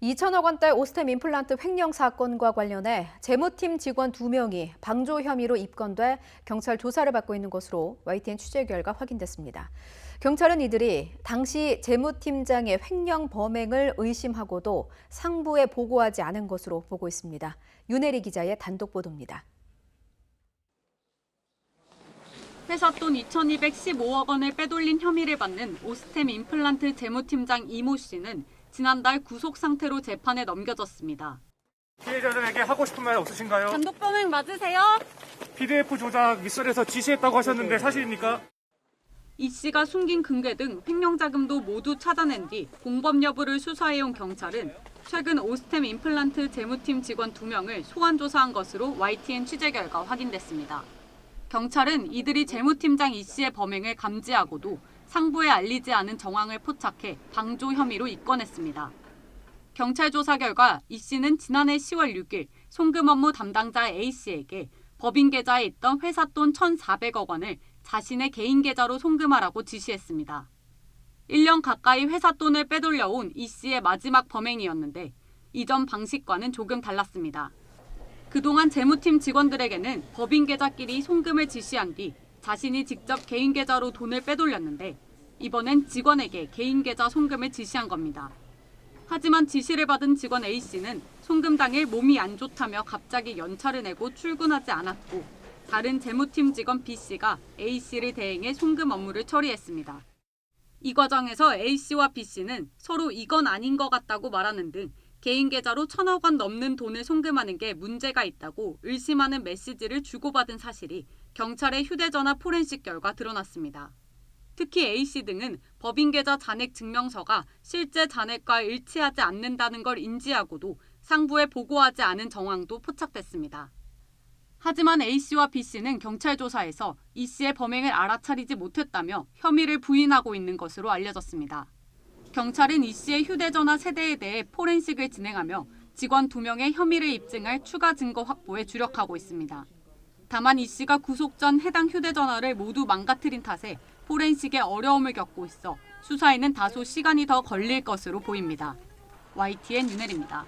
2천억 원대 오스템 임플란트 횡령 사건과 관련해 재무팀 직원 2명이 방조 혐의로 입건돼 경찰 조사를 받고 있는 것으로 YTN 취재 결과 확인됐습니다. 경찰은 이들이 당시 재무팀장의 횡령 범행을 의심하고도 상부에 보고하지 않은 것으로 보고 있습니다. 윤혜리 기자의 단독 보도입니다. 회사 돈 2,215억 원을 빼돌린 혐의를 받는 오스템 임플란트 재무팀장 이모 씨는 지난달 구속 상태로 재판에 넘겨졌습니다. 피해자들에게 하고 싶은 말 없으신가요? 단독 범행 맞으세요? PDF 조작 윗선에서 지시했다고 하셨는데 사실입니까? 이 씨가 숨긴 금괴 등 횡령 자금도 모두 찾아낸 뒤 공범 여부를 수사해온 경찰은 최근 오스템 임플란트 재무팀 직원 2명을 소환 조사한 것으로 YTN 취재 결과 확인됐습니다. 경찰은 이들이 재무팀장 이 씨의 범행을 감지하고도 상부에 알리지 않은 정황을 포착해 방조 혐의로 입건했습니다. 경찰 조사 결과 이 씨는 지난해 10월 6일 송금 업무 담당자 A 씨에게 법인 계좌에 있던 회사 돈 1,400억 원을 자신의 개인 계좌로 송금하라고 지시했습니다. 1년 가까이 회사 돈을 빼돌려온 이 씨의 마지막 범행이었는데 이전 방식과는 조금 달랐습니다. 그동안 재무팀 직원들에게는 법인 계좌끼리 송금을 지시한 뒤 자신이 직접 개인 계좌로 돈을 빼돌렸는데 이번엔 직원에게 개인 계좌 송금을 지시한 겁니다. 하지만 지시를 받은 직원 A 씨는 송금 당일 몸이 안 좋다며 갑자기 연차를 내고 출근하지 않았고 다른 재무팀 직원 B 씨가 A 씨를 대행해 송금 업무를 처리했습니다. 이 과정에서 A 씨와 B 씨는 서로 이건 아닌 것 같다고 말하는 등 개인 계좌로 1,000억 원 넘는 돈을 송금하는 게 문제가 있다고 의심하는 메시지를 주고받은 사실이 경찰의 휴대전화 포렌식 결과 드러났습니다. 특히 A씨 등은 법인 계좌 잔액 증명서가 실제 잔액과 일치하지 않는다는 걸 인지하고도 상부에 보고하지 않은 정황도 포착됐습니다. 하지만 A씨와 B씨는 경찰 조사에서 이씨의 범행을 알아차리지 못했다며 혐의를 부인하고 있는 것으로 알려졌습니다. 경찰은 이씨의 휴대전화 세대에 대해 포렌식을 진행하며 직원 2명의 혐의를 입증할 추가 증거 확보에 주력하고 있습니다. 다만 이씨가 구속 전 해당 휴대전화를 모두 망가뜨린 탓에 포렌식에 어려움을 겪고 있어 수사에는 다소 시간이 더 걸릴 것으로 보입니다. YTN 윤혜리입니다.